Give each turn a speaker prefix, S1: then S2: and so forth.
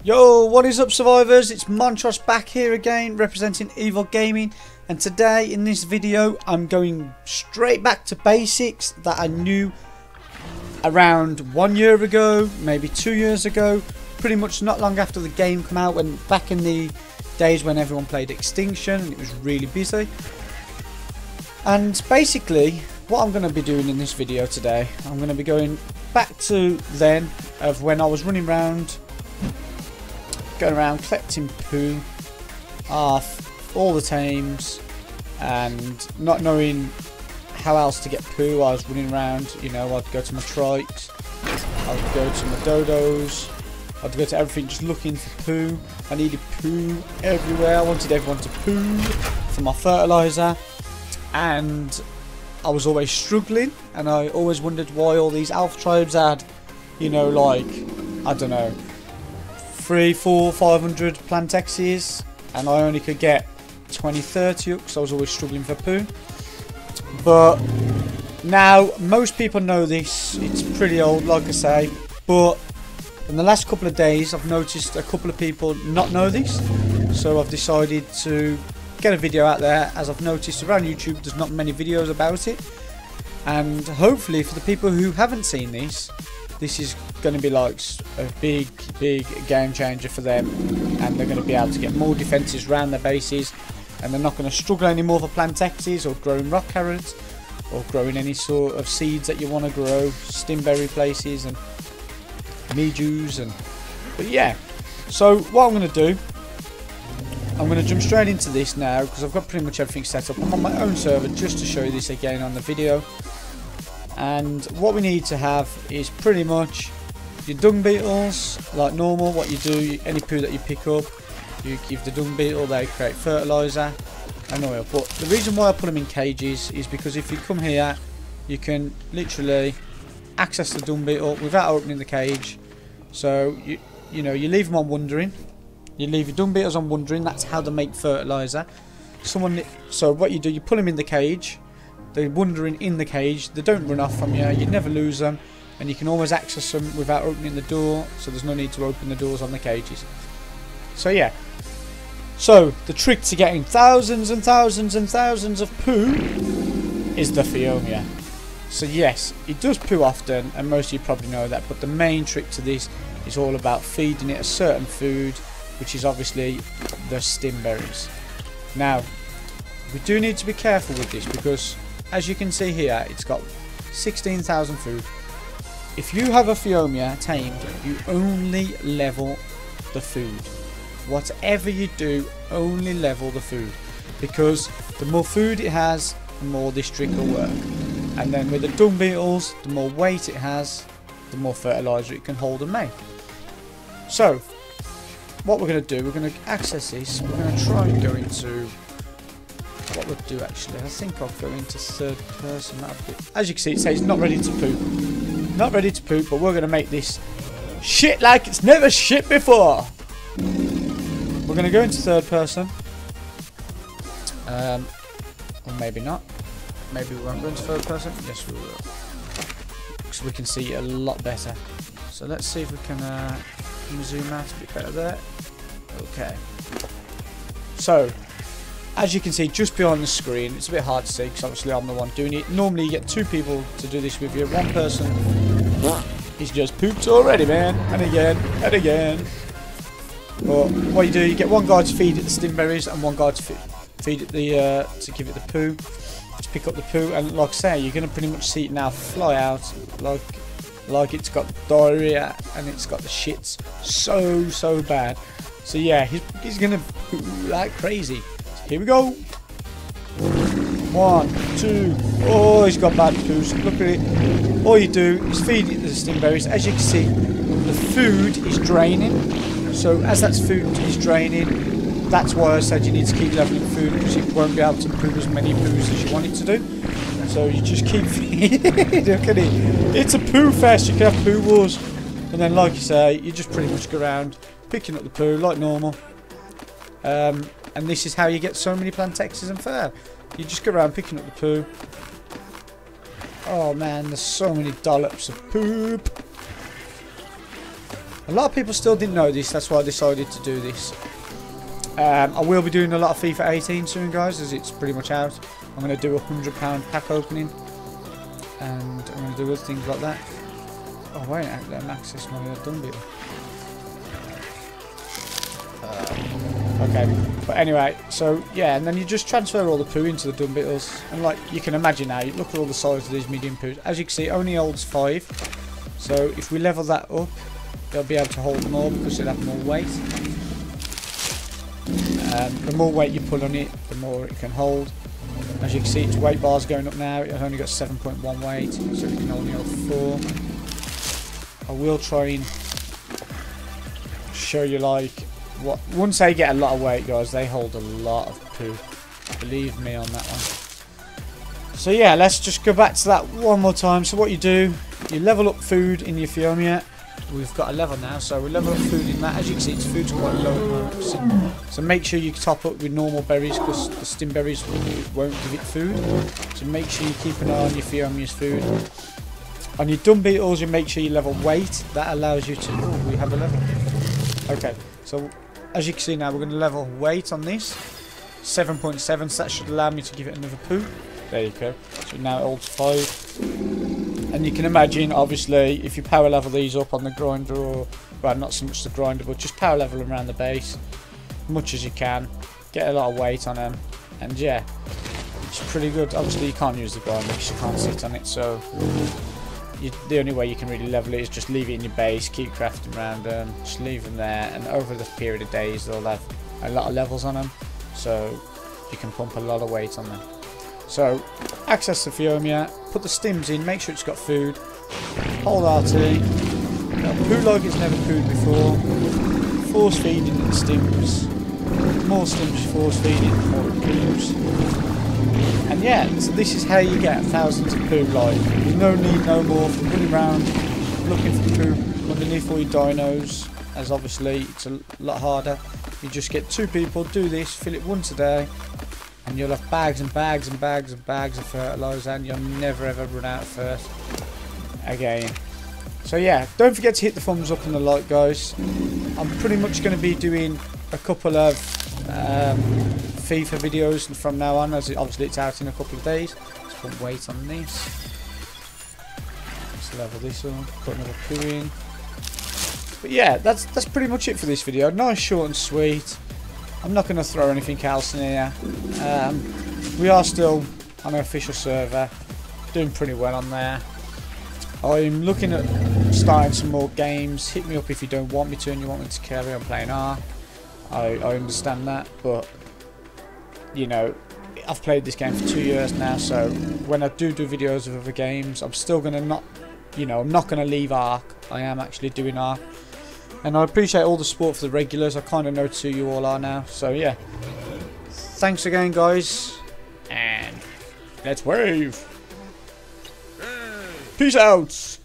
S1: Yo, what is up, survivors? It's Montrose back here again, representing Evil Gaming, and today in this video I'm going straight back to basics that I knew around 1 year ago, maybe 2 years ago, pretty much not long after the game came out, when back in the days when everyone played Extinction and it was really busy. And basically what I'm going to be doing in this video today, I'm going to be going back to then of when I was running around, going around collecting poo off all the tames and not knowing how else to get poo. I was running around, you know, I'd go to my trikes, I'd go to my dodos, I'd go to everything just looking for poo. I needed poo everywhere. I wanted everyone to poo for my fertilizer, and I was always struggling, and I always wondered why all these alpha tribes had, you know, like, I don't know, 300, 400, 500 plantexes, and I only could get 20, 30 because I was always struggling for poo. But now most people know this. It's pretty old, like I say, but in the last couple of days I've noticed a couple of people not know this, so I've decided to get a video out there, as I've noticed around YouTube there's not many videos about it, and hopefully for the people who haven't seen this is going to be like a big game changer for them, and they're going to be able to get more defences around their bases, and they're not going to struggle anymore for plantexes or growing rock carrots or growing any sort of seeds that you want to grow, stimberry places and meadews. And but yeah, so what I'm going to do, I'm going to jump straight into this now because I've got pretty much everything set up. I'm on my own server just to show you this again on the video. And what we need to have is pretty much your dung beetles, like normal. What you do, any poo that you pick up, you give the dung beetle, they create fertilizer and oil. But the reason why I put them in cages is because if you come here, you can literally access the dung beetle without opening the cage. So you know, you leave them on wandering. You leave your dung beetles on wandering. That's how they make fertilizer. So what you do, you put them in the cage. They're wandering in the cage. They don't run off from you. You never lose them, and you can always access them without opening the door. So there's no need to open the doors on the cages. So yeah. So the trick to getting thousands and thousands and thousands of poo is the Phiomia. So yes, it does poo often, and most of you probably know that. But the main trick to this is all about feeding it a certain food, which is obviously the stimberries. Now, we do need to be careful with this because, as you can see here, it's got 16,000 food. If you have a Phiomia tamed, you only level the food. Whatever you do, only level the food, because the more food it has, the more this trick will work. And then with the dung beetles, the more weight it has, the more fertilizer it can hold and make. So what we're going to do, we're going to access this. We're going to try and go into what we'll do actually. I think I'll go into third person. As you can see, it says not ready to poop. Not ready to poop, but we're going to make this shit like it's never shit before. We're going to go into third person. Or maybe not. Maybe we won't go into third person. Yes, we will. Because we can see it a lot better. So let's see if we can zoom out a bit better there. Okay. So, as you can see just behind the screen, it's a bit hard to see because obviously I'm the one doing it. Normally you get two people to do this with you. One person, he's just pooped already, man. And again, and again. But what you do, you get one guy to feed it the stimberries and one guy to feed it the, to give it the poo. To pick up the poo, and like I say, you're going to pretty much see it now fly out like it's got diarrhea and it's got the shits so bad. So yeah, he's gonna poo like crazy. So here we go. 1, 2. Oh, he's got bad poos. Look at it. All you do is feed it the stimberries. As you can see, the food is draining. So as that food is draining, that's why I said you need to keep leveling food, because it won't be able to poo as many poos as you want it to do. So you just keep feeding. Look at it. It's a poo fest. You can have poo wars. And then, like you say, you just pretty much go around picking up the poo like normal. And this is how you get so many plantexes and fur. You just go around picking up the poo. Oh man, there's so many dollops of poop. A lot of people still didn't know this, that's why I decided to do this. I will be doing a lot of FIFA 18 soon, guys, as it's pretty much out. I'm going to do a £100 pack opening, and I'm going to do other things like that. Oh wait, let them access my done bit. Okay, but anyway, so yeah, and then you just transfer all the poo into the dung beetles, and like you can imagine now, you look at all the size of these medium poos. As you can see, it only holds 5, so if we level that up, they'll be able to hold more because it'll have more weight. The more weight you put on it, the more it can hold. As you can see, its weight bar's going up now. It's only got 7.1 weight, so it can only hold 4. I will try and show you like what. Once they get a lot of weight, guys, they hold a lot of poo. Believe me on that one. So yeah, let's just go back to that one more time. So what you do, you level up food in your Fiomia. We've got a level now, so we level up food in that. As you can see, its food's quite low at the moment. So make sure you top up with normal berries, because the stim berries won't give it food. So make sure you keep an eye on your Fiomia's food. On your dung beetles, you make sure you level weight. That allows you to... Oh, we have a level. Okay, so as you can see now, we're going to level weight on this. 7.7, so that should allow me to give it another poo. There you go. So now it holds 5. And you can imagine, obviously, if you power level these up on the grinder, or, well, not so much the grinder, but just power level them around the base, much as you can. Get a lot of weight on them, and yeah, it's pretty good. Obviously, you can't use the grinder because you can't sit on it, so the only way you can really level it is just leave it in your base, keep crafting around them, just leave them there, and over the period of days, they'll have a lot of levels on them, so you can pump a lot of weight on them. So, access the Fiomia, put the stims in, make sure it's got food, hold RT, poo like it's never pooed before, force feeding the stims, more stims force feeding, more it poos. And yeah, so this is how you get thousands of poo like. There's no need no more for running around looking for poo underneath all your dinos, as obviously it's a lot harder. You just get 2 people, do this, fill it once a day, and you'll have bags and bags and bags and bags of fertilizer, and you'll never ever run out of fert again. So yeah, don't forget to hit the thumbs up and the like, guys. I'm pretty much going to be doing a couple of FIFA videos from now on, as obviously it's out in a couple of days. Let's put weight on this. Let's level this up, put another poo in. But yeah, that's pretty much it for this video. Nice, short and sweet. I'm not going to throw anything else in here. We are still on an official server, doing pretty well on there. I'm looking at starting some more games. Hit me up if you don't want me to and you want me to carry on playing ARK. I understand that, but you know, I've played this game for 2 years now, so when I do videos of other games, I'm still going to not, you know, I'm not going to leave ARK. I am actually doing ARK. And I appreciate all the support for the regulars. I kind of know who you all are now. So yeah. Thanks again, guys. And let's wave. Peace out.